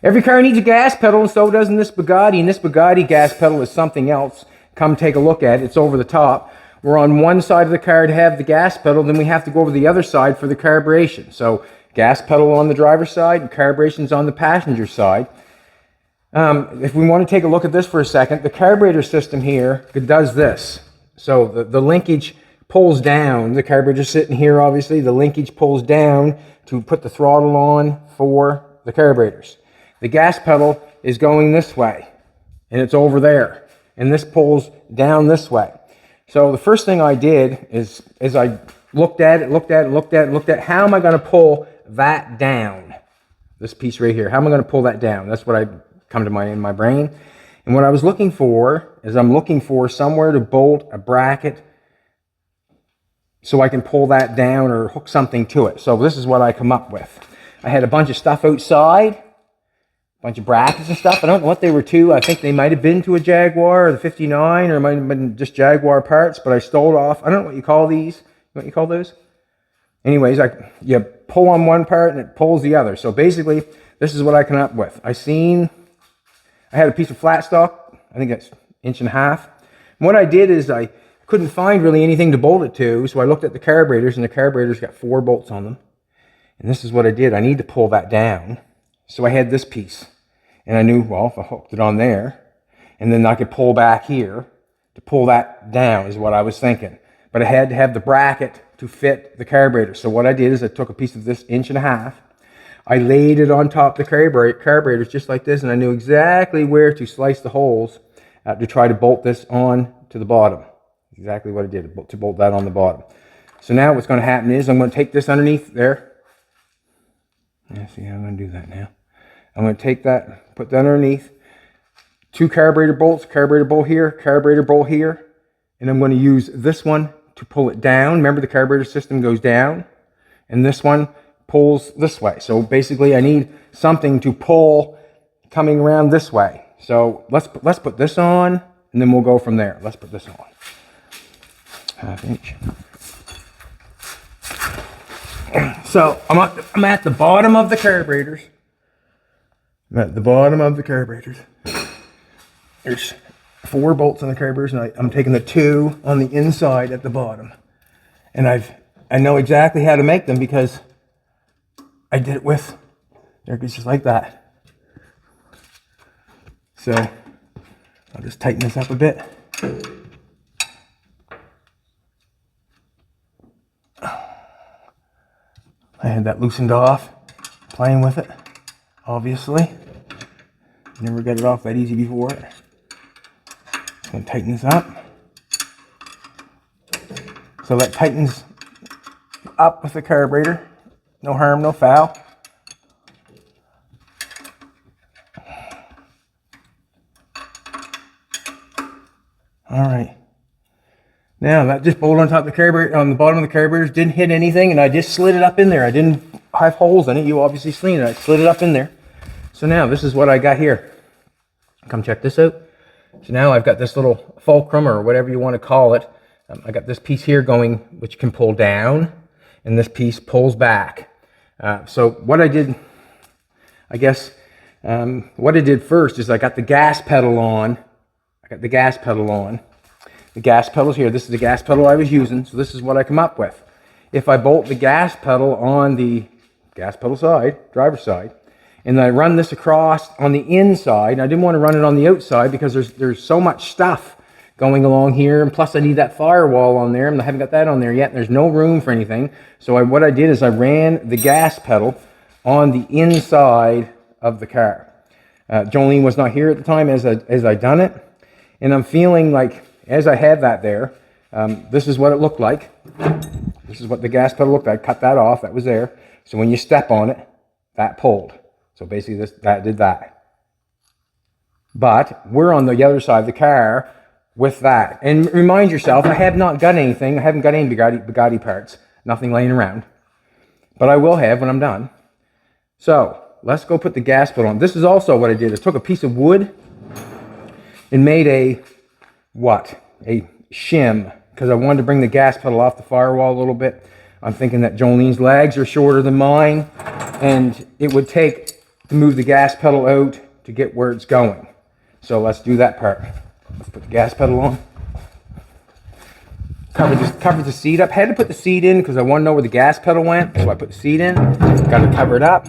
Every car needs a gas pedal, and so does this Bugatti. And this Bugatti gas pedal is something else. Come take a look at it. It's over the top. We're on one side of the car to have the gas pedal, then we have to go over the other side for the carburation. So gas pedal on the driver's side and carburetion's on the passenger side. If we want to take a look at this for a second, the carburetor system here does this. So the linkage pulls down. The carburetor's sitting here, obviously. The linkage pulls down to put the throttle on for the carburetors. The gas pedal is going this way, and it's over there. And this pulls down this way. So the first thing I did is I looked at how am I going to pull that down? This piece right here. How am I going to pull that down? That's what I come to in my brain. And what I was looking for is I'm looking for somewhere to bolt a bracket so I can pull that down or hook something to it. So this is what I come up with. I had a bunch of stuff outside, a bunch of brackets and stuff. I don't know what they were to. I think they might have been to a Jaguar or the 59, or it might have been just Jaguar parts, but I stole it off. I don't know what you call these. You know what you call those? Anyways, you pull on one part and it pulls the other. So basically, this is what I come up with. I had a piece of flat stock. I think that's 1.5 inches. And what I did is I couldn't find really anything to bolt it to, so I looked at the carburetors, and the carburetors got 4 bolts on them. And this is what I did. I need to pull that down. So I had this piece. And I knew, well, if I hooked it on there, and then I could pull back here to pull that down is what I was thinking. But I had to have the bracket to fit the carburetor. So what I did is I took a piece of this 1.5 inches. I laid it on top of the carburetors just like this, and I knew exactly where to slice the holes to try to bolt this on to the bottom. Exactly what I did, to bolt that on the bottom. So now what's going to happen is I'm going to take this underneath there. Yeah, see how I'm going to do that now. I'm going to take that, put that underneath. 2 carburetor bolts, carburetor bolt here, and I'm going to use this one to pull it down. Remember, the carburetor system goes down, and this one pulls this way. So basically I need something to pull coming around this way. So let's put this on, and then we'll go from there. Let's put this on. 1/2 inch. So I'm at the bottom of the carburetors. There's 4 bolts on the carburetors, and I'm taking the 2 on the inside at the bottom. And I know exactly how to make them because I did it with, there it goes, just like that. So I'll just tighten this up a bit. I had that loosened off, playing with it, obviously. Never got it off that easy before. Just gonna tighten this up. So that tightens up with the carburetor. No harm, no foul. All right. Now that just bolted on top of the carburetor, on the bottom of the carburetors, didn't hit anything, and I just slid it up in there. I didn't have holes in it. You obviously seen it. I slid it up in there. So now this is what I got here. Come check this out. So now I've got this little fulcrum, or whatever you want to call it. I got this piece here going, which can pull down, and this piece pulls back. So what I did, I guess, what I did first is I got the gas pedal on. The gas pedal's here. This is the gas pedal I was using, so this is what I come up with. If I bolt the gas pedal on the gas pedal side, driver's side, and I run this across on the inside, and I didn't want to run it on the outside because there's so much stuff going along here, and plus I need that firewall on there, and I haven't got that on there yet, and there's no room for anything. So what I did is I ran the gas pedal on the inside of the car. Jolene was not here at the time as I done it, and I'm feeling like, as I have that there, this is what it looked like. This is what the gas pedal looked like. I cut that off, that was there. So when you step on it, that pulled. So basically that did that. But we're on the other side of the car with that. And remind yourself, I have not got anything. I haven't got any Bugatti parts. Nothing laying around. But I will have when I'm done. So let's go put the gas pedal on. This is also what I did. I took a piece of wood and made a shim, because I wanted to bring the gas pedal off the firewall a little bit. I'm thinking that Jolene's legs are shorter than mine, and it would take to move the gas pedal out to get where it's going. So let's do that part. Let's put the gas pedal on. Cover the seat up. Had to put the seat in because I want to know where the gas pedal went. So I put the seat in. Got to cover it up.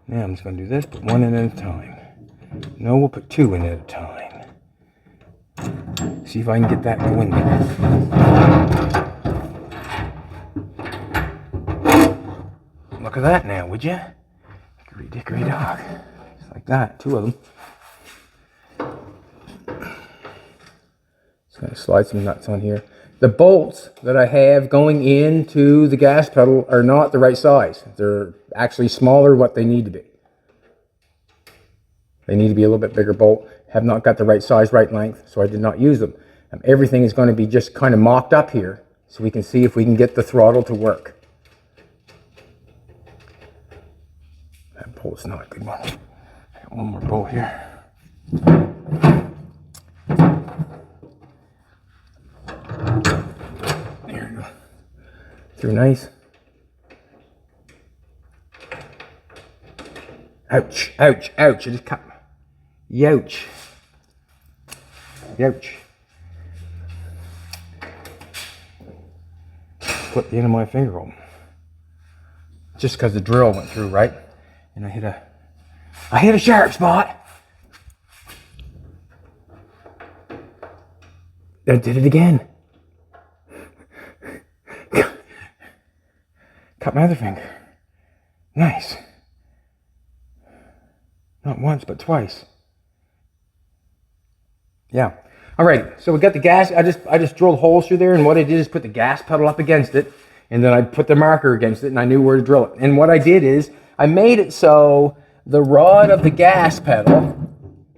Now I'm just going to do this, put one in at a time. No, we'll put two in at a time. See if I can get that going there. Look at that now, would you? Hickory dickory dog. Just like that, two of them. Just going to slide some nuts on here. The bolts that I have going into the gas pedal are not the right size. They're actually smaller what they need to be. They need to be a little bit bigger bolt. Have not got the right size, right length, so I did not use them. Everything is going to be just kind of mocked up here so we can see if we can get the throttle to work. That bolt's not a good one. I got one more bolt here. There we go. Through nice. Ouch, ouch, ouch. I just cut. Youch. Youch. Flip the end of my finger open. Just because the drill went through, right? And I hit a sharp spot. I did it again. Cut my other finger. Nice. Not once, but twice. Yeah. Alright, so we got the gas. I just drilled holes through there, and what I did is put the gas pedal up against it, and then I put the marker against it, and I knew where to drill it. And what I did is I made it so the rod of the gas pedal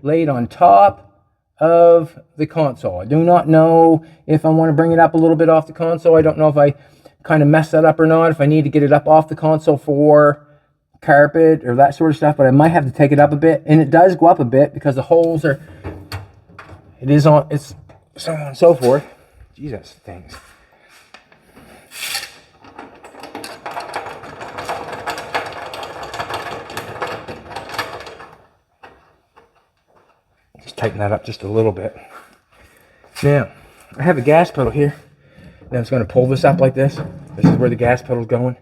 laid on top of the console. I do not know if I want to bring it up a little bit off the console. I don't know if I kind of messed that up or not, if I need to get it up off the console for carpet or that sort of stuff, but I might have to take it up a bit. And it does go up a bit because the holes are, it's so on and so forth. Jesus, things. Just tighten that up just a little bit. Now, I have a gas pedal here. Then I'm just going to pull this up like this. This is where the gas pedal's going.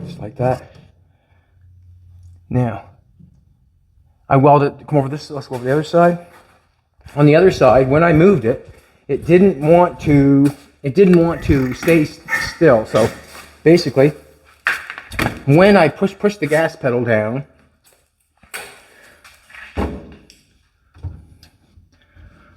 Just like that. Now, I welded it. Come over this. Let's go over the other side. On the other side, when I moved it, it didn't want to stay still. So basically, when I push the gas pedal down,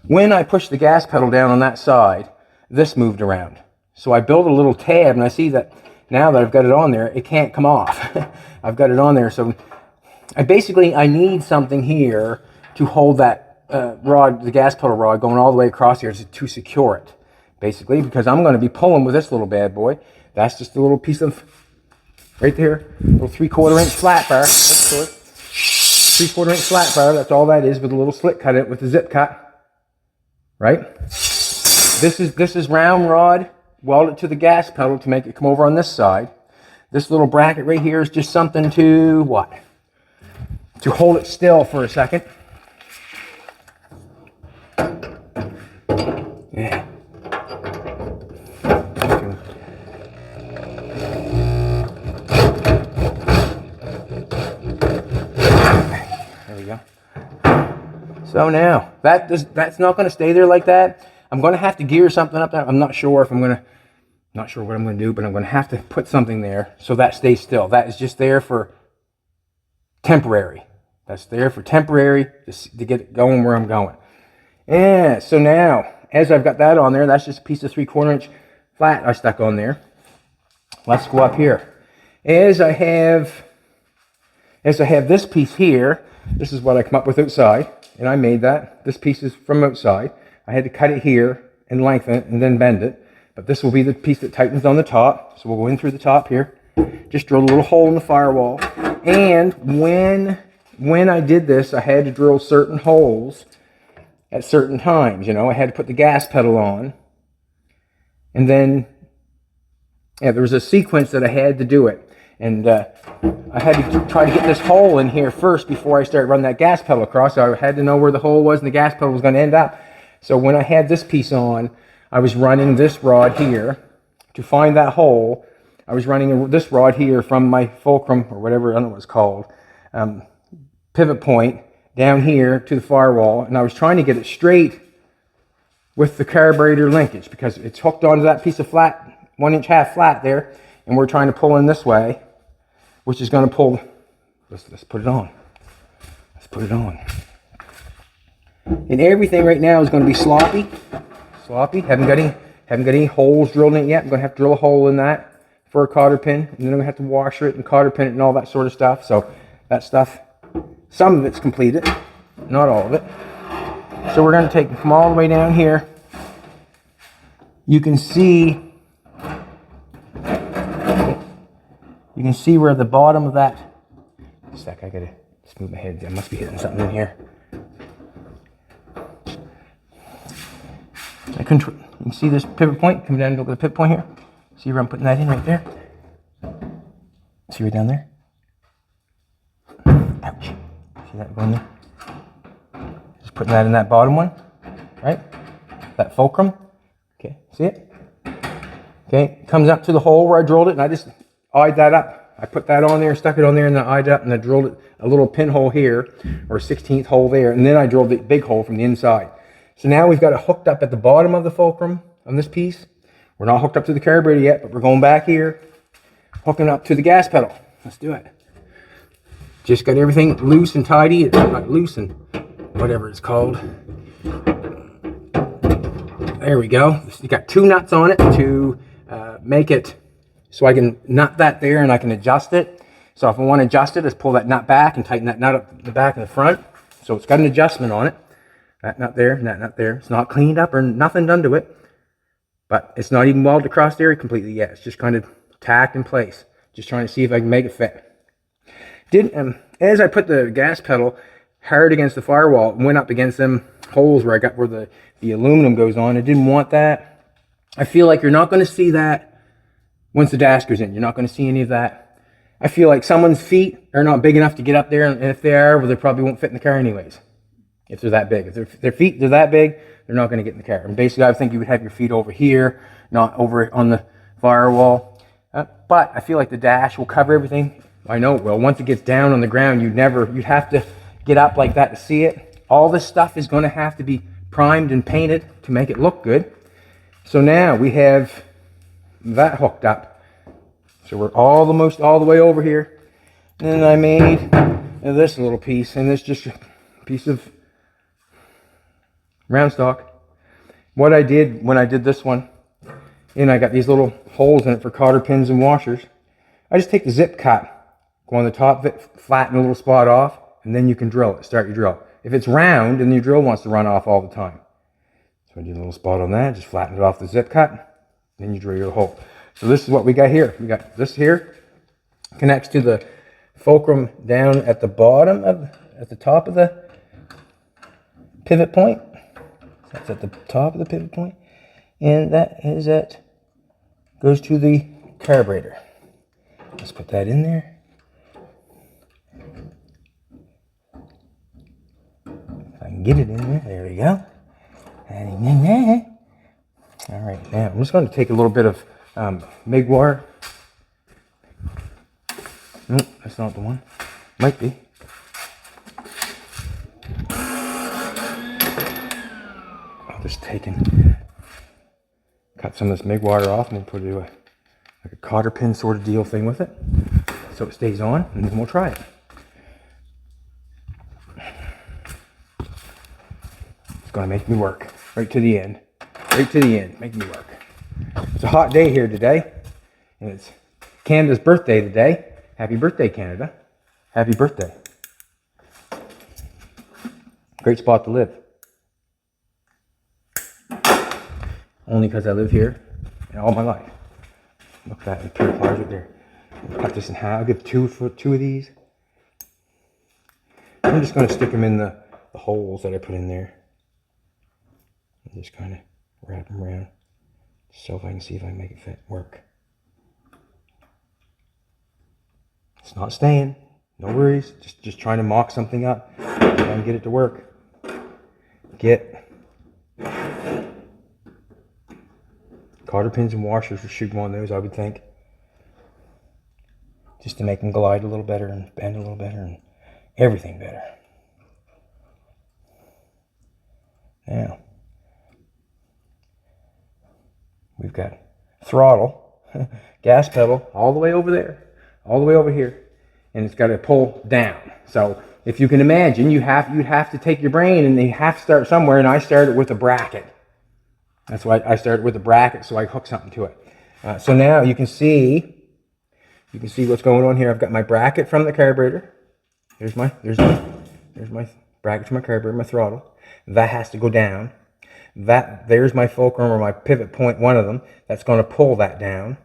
on that side, this moved around. So I built a little tab, and I see that now that I've got it on there, it can't come off. I've got it on there, so I need something here to hold that rod, the gas pedal rod, going all the way across here to secure it, basically, because I'm going to be pulling with this little bad boy. That's just a little piece of, right there, little 3/4 inch flat bar. That's short. 3/4 inch flat bar, that's all that is, with a little slit cut in it with a zip cut. Right? This is round rod, welded to the gas pedal to make it come over on this side. This little bracket right here is just something to what? To hold it still for a second. Yeah. There we go. So now, that's not going to stay there like that. I'm going to have to gear something up there. I'm not sure what I'm going to do, but I'm going to have to put something there so that stays still. That is just there for temporary. That's there for temporary to get it going where I'm going. Yeah, so now, as I've got that on there, that's just a piece of 3/4 inch flat I stuck on there. Let's go up here. As I have this piece here, this is what I come up with outside. And I made that. This piece is from outside. I had to cut it here and lengthen it and then bend it. But this will be the piece that tightens on the top. So we'll go in through the top here. Just drill a little hole in the firewall. And when I did this, I had to drill certain holes at certain times. You know, I had to put the gas pedal on. And then Yeah, there was a sequence that I had to do it. And I had to try to get this hole in here first before I started running that gas pedal across. So I had to know where the hole was and the gas pedal was going to end up. So when I had this piece on, I was running this rod here to find that hole. I was running this rod here from my fulcrum, or whatever, I don't know what it's called, pivot point down here to the firewall. And I was trying to get it straight with the carburetor linkage because it's hooked onto that piece of flat, 1-inch half flat there. And we're trying to pull in this way, which is going to pull. Let's put it on. Let's put it on. And everything right now is going to be sloppy. Sloppy. Haven't got any holes drilled in it yet. I'm going to have to drill a hole in that for a cotter pin, and then I'm going to have to washer it and cotter pin it and all that sort of stuff. So that stuff, some of it's completed, not all of it. So we're going to take them all the way down here. You can see where the bottom of that. A sec, I gotta just move my head. I must be hitting something in here. You can see this pivot point coming down to the pivot point here. See where I'm putting that in right there? See right down there? Ouch. See that going there? Just putting that in that bottom one, right? That fulcrum. Okay, see it? Okay, comes up to the hole where I drilled it, and I just eyed that up. I put that on there, stuck it on there, and then I eyed it up, and I drilled it a little pinhole here, or a 16th hole there, and then I drilled the big hole from the inside. So now we've got it hooked up at the bottom of the fulcrum on this piece. We're not hooked up to the carburetor yet, but we're going back here, hooking up to the gas pedal. Let's do it. Just got everything loose and tidy. It's not loose and whatever it's called. There we go. You got 2 nuts on it to make it so I can nut that there and I can adjust it. So if I want to adjust it, just pull that nut back and tighten that nut up the back and the front. So it's got an adjustment on it. That nut there and that nut there. It's not cleaned up or nothing done to it. But it's not even welded across there completely yet. It's just kind of tacked in place. Just trying to see if I can make it fit. As I put the gas pedal hard against the firewall, it went up against them holes where the aluminum goes on. I didn't want that. I feel like you're not going to see that once the dash goes in. You're not going to see any of that. I feel like someone's feet are not big enough to get up there, and if they are, well, they probably won't fit in the car anyways. If they're that big. If their feet are that big, they're not going to get in the car. And basically, I think you would have your feet over here, not over on the firewall. But I feel like the dash will cover everything. I know it will. Once it gets down on the ground, you'd have to get up like that to see it. All this stuff is going to have to be primed and painted to make it look good. So now we have that hooked up. So we're almost all the way over here. And then I made this little piece, and this just a piece of round stock. What I did when I did this one, and I got these little holes in it for cotter pins and washers, I just take the zip cut, go on the top of it, flatten a little spot off, and then you can drill it, start your drill. If it's round, then your drill wants to run off all the time. So I do a little spot on that, just flatten it off the zip cut, then you drill your hole. So this is what we got here. We got this here, connects to the fulcrum down at the bottom at the top of the pivot point. That's at the top of the pivot point, and that is goes to the carburetor. Let's put that in there. If I can get it in there, there we go. And in there. All right, now I'm just going to take a little bit of MIG wire. Nope, that's not the one. Might be. Just cut some of this MIG wire off and then put it like a cotter pin sort of deal thing with it, so it stays on, and then we'll try it. It's gonna make me work right to the end, make me work. It's a hot day here today, and it's Canada's birthday today. Happy birthday, Canada! Happy birthday! Great spot to live. Only because I live here all my life. Look at that impure pliers right there. I'll cut this in half. I'll give two of these. I'm just going to stick them in the holes that I put in there. And just kind of wrap them around. So if I can see if I can make it fit, work. It's not staying. No worries. Just trying to mock something up. Try and get it to work. Get cotter pins and washers for shooting on those, I would think. Just to make them glide a little better and bend a little better and everything better. Now, we've got throttle, gas pedal, all the way over there, all the way over here, and it's got to pull down. So if you can imagine, you'd have to take your brain and you have to start somewhere, and I started with a bracket. That's why I started with a bracket, so I hook something to it. So now you can see what's going on here. I've got my bracket from the carburetor. There's my bracket to my carburetor, my throttle. That has to go down. There's my fulcrum or my pivot point, one of them. That's going to pull that down.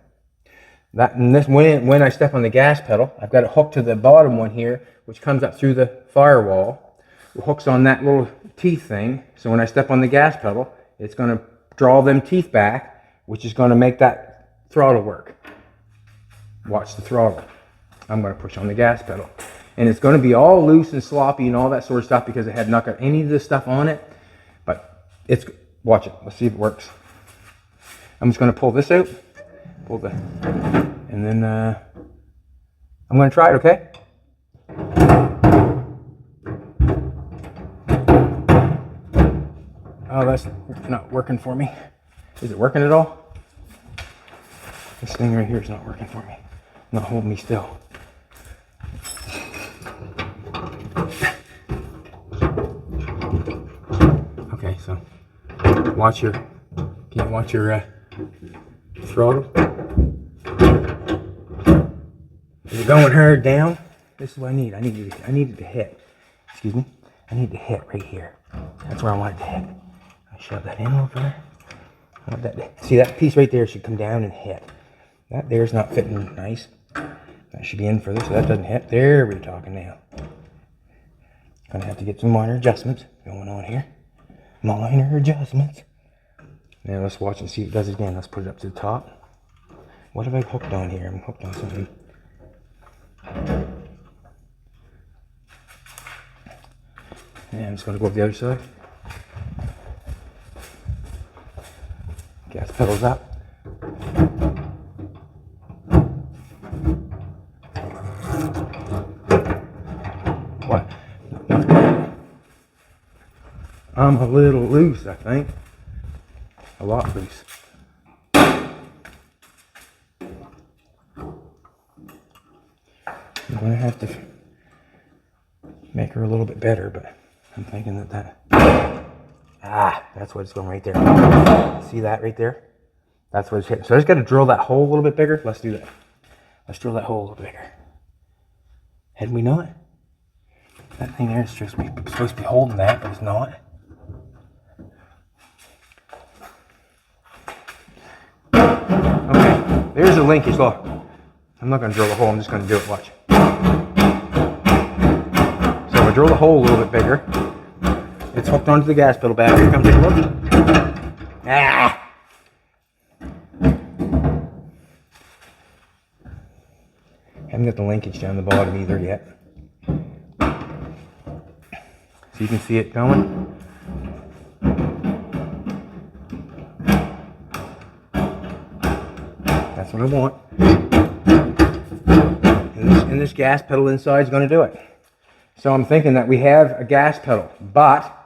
When I step on the gas pedal, I've got it hooked to the bottom one here, which comes up through the firewall. It hooks on that little teeth thing. So when I step on the gas pedal, it's going to draw them teeth back, which is going to make that throttle work. Watch the throttle. I'm going to push on the gas pedal. And it's going to be all loose and sloppy and all that sort of stuff because it had not got any of this stuff on it. But watch it. Let's see if it works. I'm just going to pull this out. And then I'm going to try it, okay? Oh, that's not working for me. Is it working at all? This thing right here is not working for me. Not holding me still. Okay, so watch your throttle. Is it going hard down? This is what I need. I needed to hit. Excuse me. I need to hit right here. That's where I want it to hit. I shove that in over there. I want that. See, that piece right there should come down and hit. That there's not fitting nice. That should be in further, so that doesn't hit. There we're talking now. Gonna have to get some minor adjustments going on here. Minor adjustments. Now let's watch and see if it does it again. Let's put it up to the top. What have I hooked on here? I'm hooked on something. And I'm just going to go up the other side. Gas pedals up. What? I'm a little loose, I think. A lot loose. I'm going to have to make her a little bit better, but I'm thinking that's what it's going right there. See that right there? That's what it's hitting. So I just got to drill that hole a little bit bigger. Let's do that. Let's drill that hole a little bigger. Had we not? That thing there is supposed to be holding that, but it's not. Okay, there's the linkage. Look, I'm not going to drill the hole. I'm just going to do it. Watch. So if I drill the hole a little bit bigger, it's hooked onto the gas pedal back. Here comes it. Look. Haven't got the linkage down the bottom either yet. So you can see it going. That's what I want. And this gas pedal inside is going to do it. So I'm thinking that we have a gas pedal, but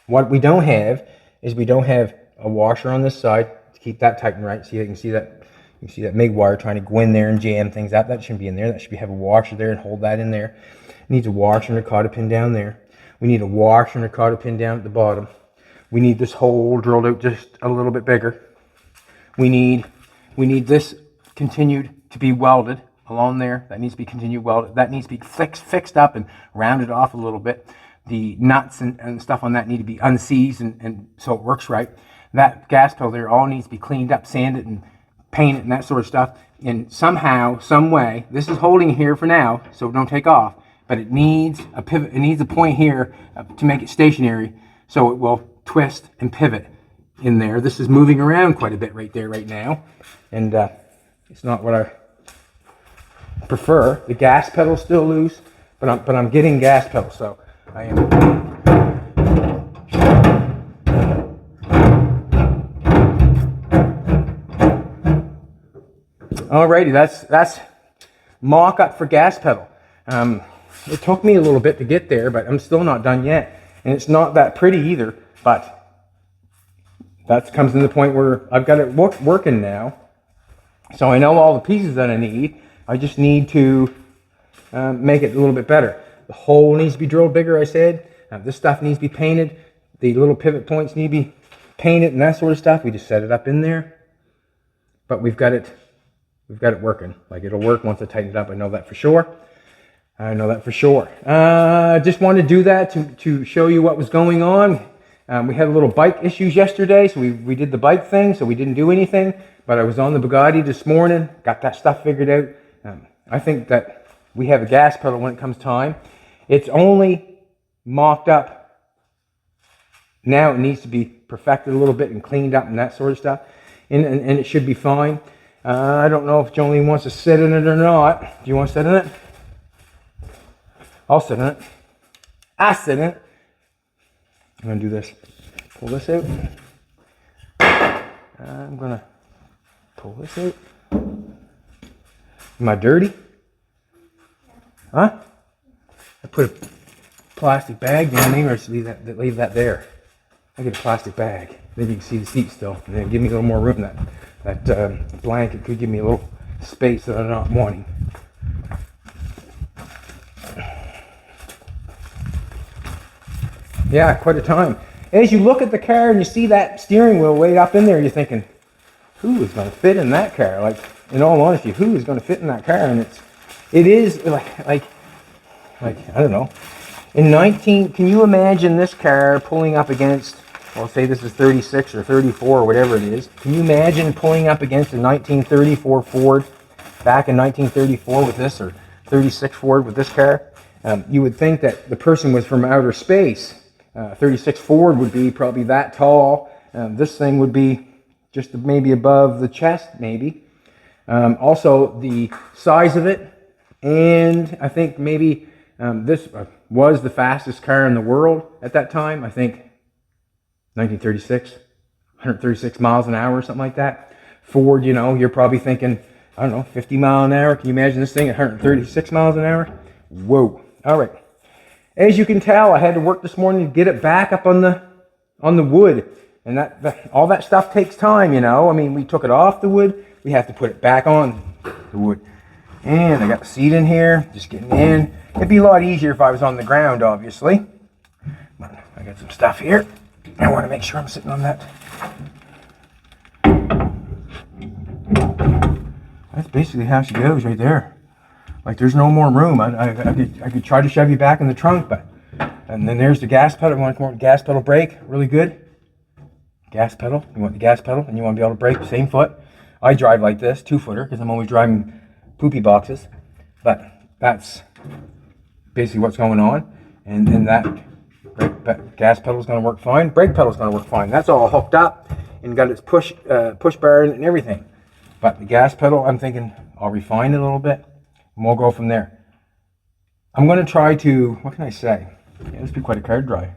what we don't have is we don't have a washer on this side to keep that tightened right. See, you can see that MIG wire trying to go in there and jam things up. That shouldn't be in there. That should have a washer there and hold that in there. It needs a washer and a cotter pin down there. We need a washer and a cotter pin down at the bottom. We need this hole drilled out just a little bit bigger. We need this continued to be welded along there. That needs to be continued welded. That needs to be fixed up and rounded off a little bit. The nuts and stuff on that need to be unseized and so it works right. That gas pedal there all needs to be cleaned up, sanded, and painted and that sort of stuff. And somehow, some way, this is holding here for now, so don't take off. But it needs a pivot. It needs a point here to make it stationary, so it will twist and pivot in there. This is moving around quite a bit right there, right now, and it's not what I prefer. The gas pedal's still loose, but I'm getting gas pedal, so I am. Alrighty, that's mock-up for gas pedal. It took me a little bit to get there, but I'm still not done yet. And it's not that pretty either, but that comes to the point where I've got it working now. So I know all the pieces that I need. I just need to make it a little bit better. The hole needs to be drilled bigger, I said. This stuff needs to be painted. The little pivot points need to be painted and that sort of stuff. We just set it up in there. But we've got it working. Like, it'll work once I tighten it up. I know that for sure. Just wanted to do that to show you what was going on. We had a little bike issues yesterday, so we did the bike thing, so we didn't do anything. But I was on the Bugatti this morning, got that stuff figured out. I think that we have a gas pedal when it comes time. It's only mocked up. Now it needs to be perfected a little bit and cleaned up and that sort of stuff. And it should be fine. I don't know if Jolene wants to sit in it or not. Do you want to sit in it? I'll sit in it. I sit in it. I'm going to do this. Pull this out. I'm going to pull this out. Am I dirty? Huh? I put a plastic bag down there, or just leave that there. I get a plastic bag. Then you can see the seat still. And then give me a little more room. That blanket could give me a little space that I'm not wanting. Yeah, quite a time. As you look at the car and you see that steering wheel way up in there, you're thinking, who is going to fit in that car? Like, in all honesty, who is going to fit in that car? And it is like I don't know. Can you imagine this car pulling up against, well, say this is 36 or 34 or whatever it is. Can you imagine pulling up against a 1934 Ford back in 1934 with this, or 36 Ford with this car? You would think that the person was from outer space. 36 Ford would be probably that tall. This thing would be just maybe above the chest, maybe. Also, the size of it, and I think maybe this was the fastest car in the world at that time. I think 1936, 136 miles an hour or something like that. Ford, you're probably thinking, I don't know, 50 mile an hour. Can you imagine this thing at 136 miles an hour? Whoa. All right. As you can tell, I had to work this morning to get it back up on the wood. And all that stuff takes time, I mean, we took it off the wood. We have to put it back on the wood. And I got the seat in here, just getting in. It'd be a lot easier if I was on the ground, obviously. But I got some stuff here. I want to make sure I'm sitting on that. That's basically how she goes right there. Like, there's no more room. I could try to shove you back in the trunk, and then there's the gas pedal. You want to come over, gas pedal brake, really good. Gas pedal. You want the gas pedal, and you want to be able to brake same foot. I drive like this, 2-footer, because I'm always driving poopy boxes. But that's basically what's going on. And then that gas pedal is going to work fine. Brake pedal is going to work fine. That's all hooked up and got its push bar and everything. But the gas pedal, I'm thinking I'll refine it a little bit, and we'll go from there. I'm going to try to, what can I say? Yeah, this would be quite a car drive.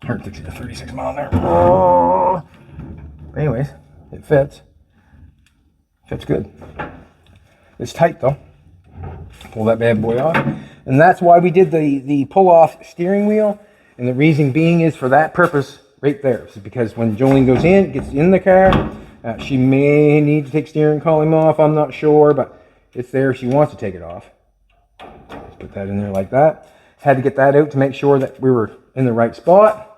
136 mile an hour. Oh. Anyways, it fits. Fits good. It's tight though. Pull that bad boy off. And that's why we did the pull-off steering wheel. And the reason being is for that purpose right there. So because when Jolene goes in, gets in the car, she may need to take steering column off. I'm not sure, but it's there if she wants to take it off. Just put that in there like that. Had to get that out to make sure that we were in the right spot.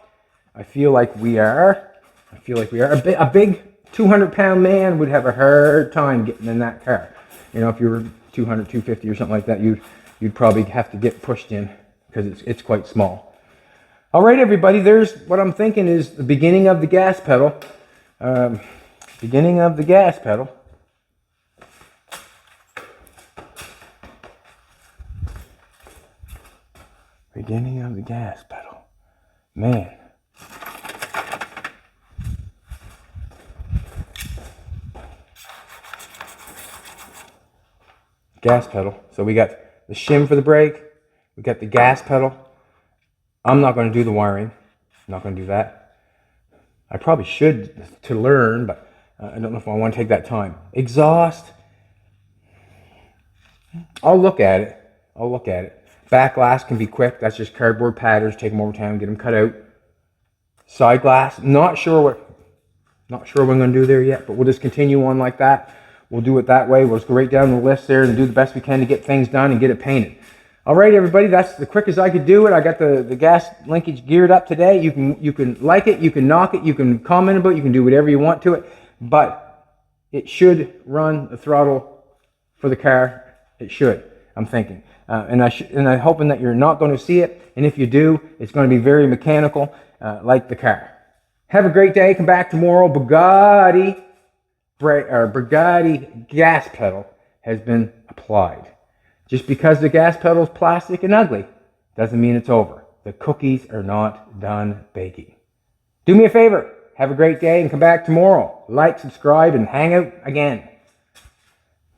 I feel like we are. A big 200-pound man would have a hard time getting in that car. If you were 200, 250 or something like that, you'd probably have to get pushed in because it's quite small. All right, everybody, there's what I'm thinking is the beginning of the gas pedal. Beginning of the gas pedal. Beginning of the gas pedal. Man. gas pedal. So we got the shim for the brake. We got the gas pedal. I'm not going to do the wiring. I'm not going to do that. I probably should to learn, but I don't know if I want to take that time. Exhaust. I'll look at it. I'll look at it. Back glass can be quick. That's just cardboard patterns. Take them over time, get them cut out. Side glass. Not sure what I'm going to do there yet, but we'll just continue on like that. We'll do it that way. We'll just go right down the list there and do the best we can to get things done and get it painted. All right, everybody, that's the quickest I could do it. I got the gas linkage geared up today. You can like it, you can knock it, you can comment about it, you can do whatever you want to it, but it should run the throttle for the car. It should, I'm thinking. And I'm hoping that you're not going to see it, and if you do, it's going to be very mechanical, like the car. Have a great day. Come back tomorrow. Bugatti gas pedal has been applied. Just because the gas pedal is plastic and ugly doesn't mean it's over. The cookies are not done baking. Do me a favor. Have a great day and come back tomorrow. Like, subscribe, and hang out again.